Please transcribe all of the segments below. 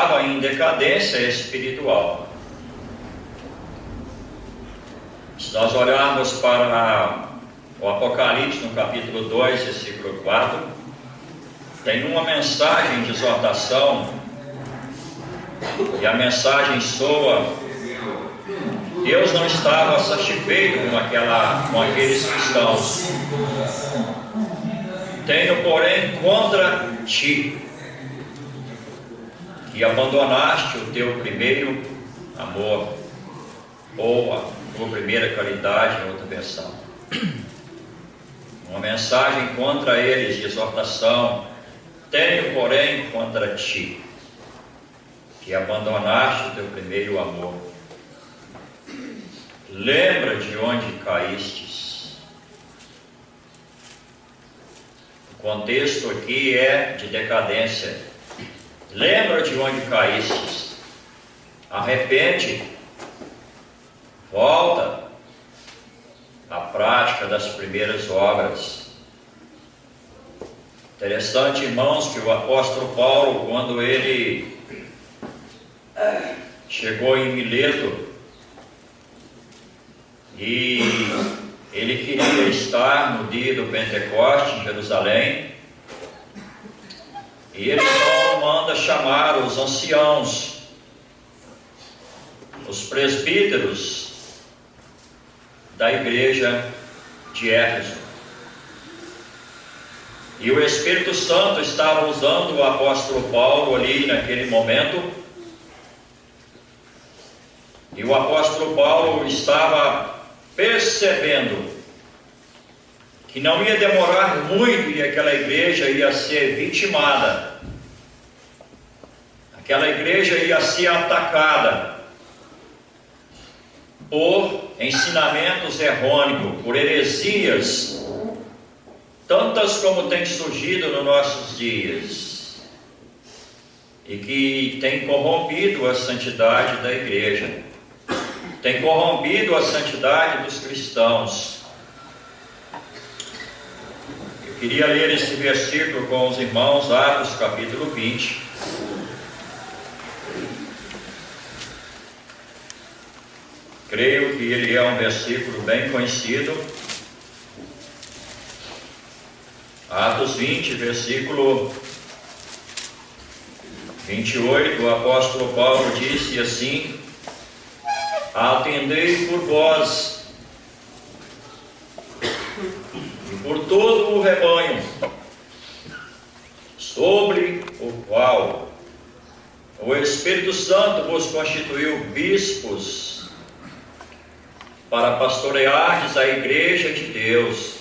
estava em decadência espiritual. Se nós olharmos para o Apocalipse, no capítulo 2, versículo 4, tem uma mensagem de exortação, e a mensagem soa: Deus não estava satisfeito com aqueles cristãos. Tenho, porém, contra ti, que abandonaste o teu primeiro amor, ou a tua primeira caridade, em outra versão. Uma mensagem contra eles, de exortação: tenho, porém, contra ti, que abandonaste o teu primeiro amor. Lembra de onde caístes. O contexto aqui é de decadência. Lembra de onde caístes. Arrepende. Volta à prática das primeiras obras. Interessante, irmãos, que o apóstolo Paulo, quando ele chegou em Mileto, e ele queria estar no dia do Pentecoste em Jerusalém, e ele então manda chamar os anciãos, os presbíteros da igreja de Éfeso. E o Espírito Santo estava usando o apóstolo Paulo ali naquele momento, e o apóstolo Paulo estava percebendo que não ia demorar muito e aquela igreja ia ser vitimada, aquela igreja ia ser atacada por ensinamentos errôneos, por heresias, tantas como tem surgido nos nossos dias, e que tem corrompido a santidade da igreja, tem corrompido a santidade dos cristãos. Eu queria ler esse versículo com os irmãos, Atos capítulo 20. Creio que ele é um versículo bem conhecido. Atos 20, versículo 28, o apóstolo Paulo disse assim: atendei por vós e por todo o rebanho, sobre o qual o Espírito Santo vos constituiu bispos, para pastoreardes a igreja de Deus,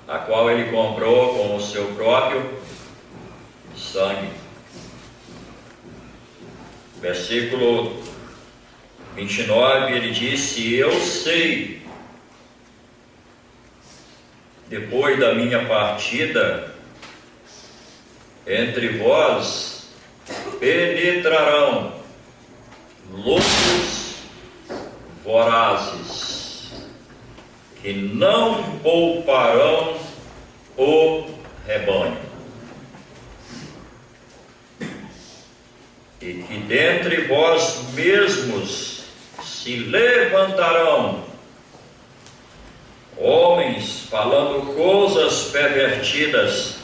a qual ele comprou com o seu próprio sangue. Versículo 29, ele disse: eu sei, depois da minha partida, entre vós penetrarão lobos vorazes, que não pouparão o rebanho, e que dentre vós mesmos se levantarão homens falando coisas pervertidas,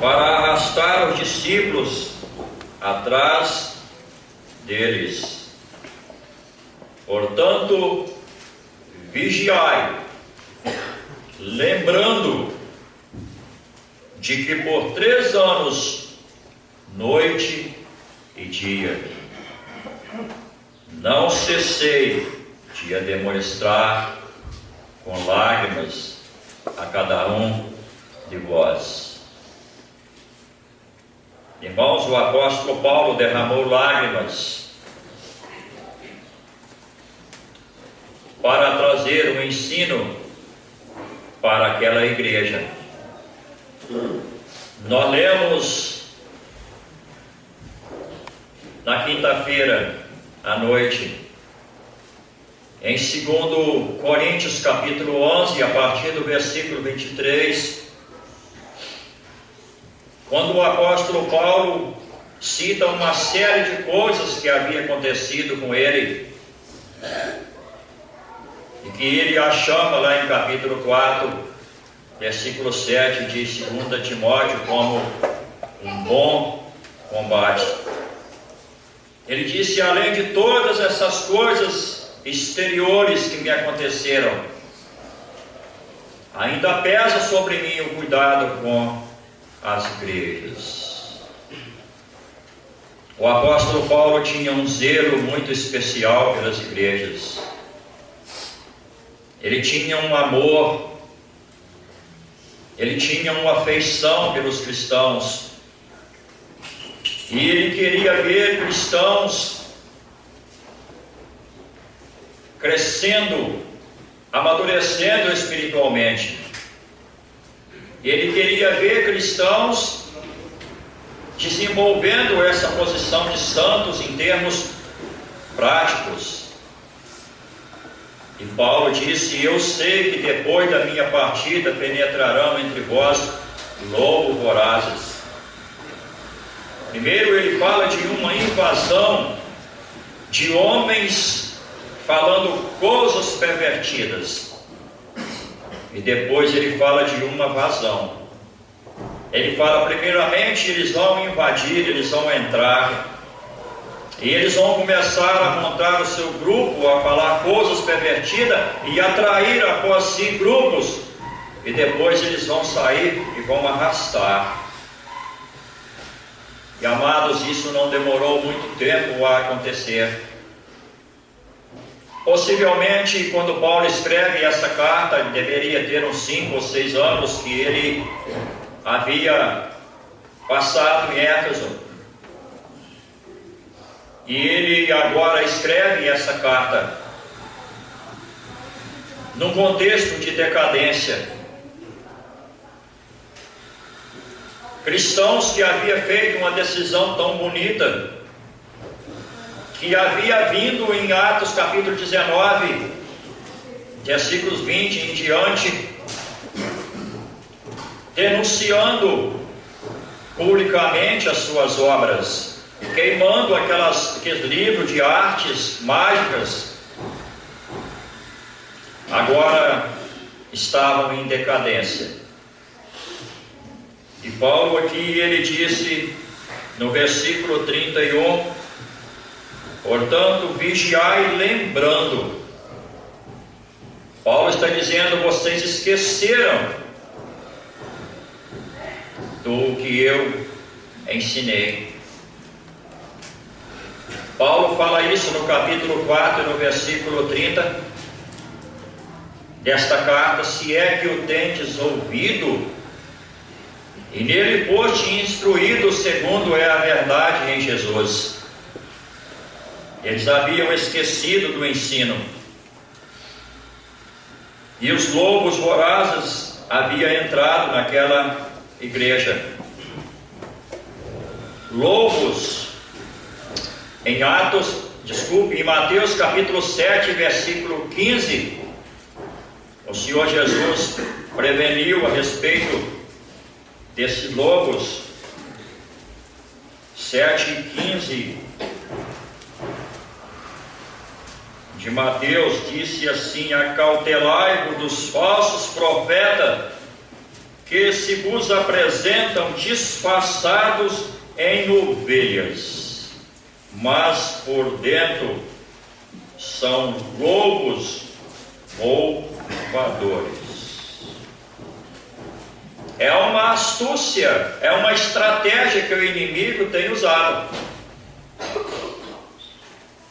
para arrastar os discípulos atrás deles. Portanto, vigiai, lembrando de que por 3 anos, noite e dia, não cessei de demonstrar com lágrimas a cada um de vós. Irmãos, o apóstolo Paulo derramou lágrimas para trazer um ensino para aquela igreja. Nós lemos na quinta-feira à noite, em 2 Coríntios capítulo 11, a partir do versículo 23, quando o apóstolo Paulo cita uma série de coisas que havia acontecido com ele, e que ele a chama lá em capítulo 4, versículo 7 de 2 Timóteo como um bom combate. Ele disse: além de todas essas coisas exteriores que me aconteceram, ainda pesa sobre mim o cuidado com as igrejas. O apóstolo Paulo tinha um zelo muito especial pelas igrejas. Ele tinha um amor, ele tinha uma afeição pelos cristãos, e ele queria ver cristãos crescendo, amadurecendo espiritualmente. Ele queria ver cristãos desenvolvendo essa posição de santos em termos práticos. E Paulo disse: eu sei que depois da minha partida penetrarão entre vós lobos vorazes. Primeiro ele fala de uma invasão de homens falando coisas pervertidas, e depois ele fala de uma vazão. Ele fala, primeiramente, eles vão invadir, eles vão entrar, e eles vão começar a montar o seu grupo, a falar coisas pervertidas e atrair após si grupos, e depois eles vão sair e vão arrastar. E amados, isso não demorou muito tempo a acontecer. Possivelmente, quando Paulo escreve essa carta, deveria ter uns 5 ou 6 anos que ele havia passado em Éfeso. E ele agora escreve essa carta num contexto de decadência. Cristãos que haviam feito uma decisão tão bonita, que havia vindo em Atos capítulo 19, versículos 20 em diante, denunciando publicamente as suas obras, queimando aqueles livros de artes mágicas, agora estavam em decadência. E Paulo aqui, ele disse no versículo 31, portanto, vigiai lembrando. Paulo está dizendo: vocês esqueceram do que eu ensinei. Paulo fala isso no capítulo 4, no versículo 30 desta carta: se é que o tendes ouvido, e nele foste instruído segundo é a verdade em Jesus. Eles haviam esquecido do ensino, e os lobos vorazes haviam entrado naquela igreja. Lobos, em Mateus capítulo 7, versículo 15, o Senhor Jesus preveniu a respeito desses lobos. 7:15 de Mateus disse assim: acautelai-vos dos falsos profetas, que se vos apresentam disfarçados em ovelhas, mas por dentro são lobos roubadores. É uma astúcia, é uma estratégia que o inimigo tem usado.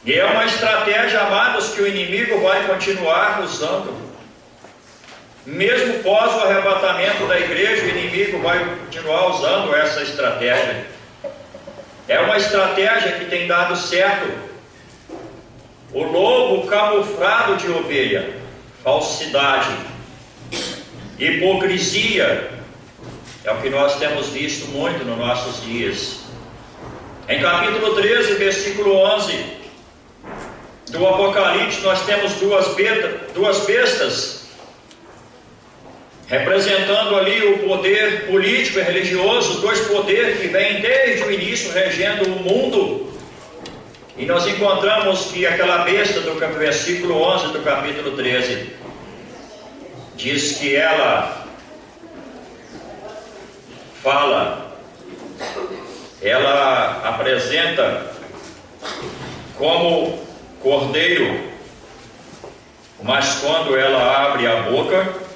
E é uma estratégia, amados, que o inimigo vai continuar usando. Mesmo pós o arrebatamento da igreja, o inimigo vai continuar usando essa estratégia. É uma estratégia que tem dado certo. O lobo camuflado de ovelha, falsidade, hipocrisia, é o que nós temos visto muito nos nossos dias. Em capítulo 13, versículo 11 do Apocalipse, nós temos duas bestas representando ali o poder político e religioso, dois poderes que vêm desde o início regendo o mundo. E nós encontramos que aquela besta do versículo 11 do capítulo 13 diz que ela apresenta como cordeiro, mas quando ela abre a boca,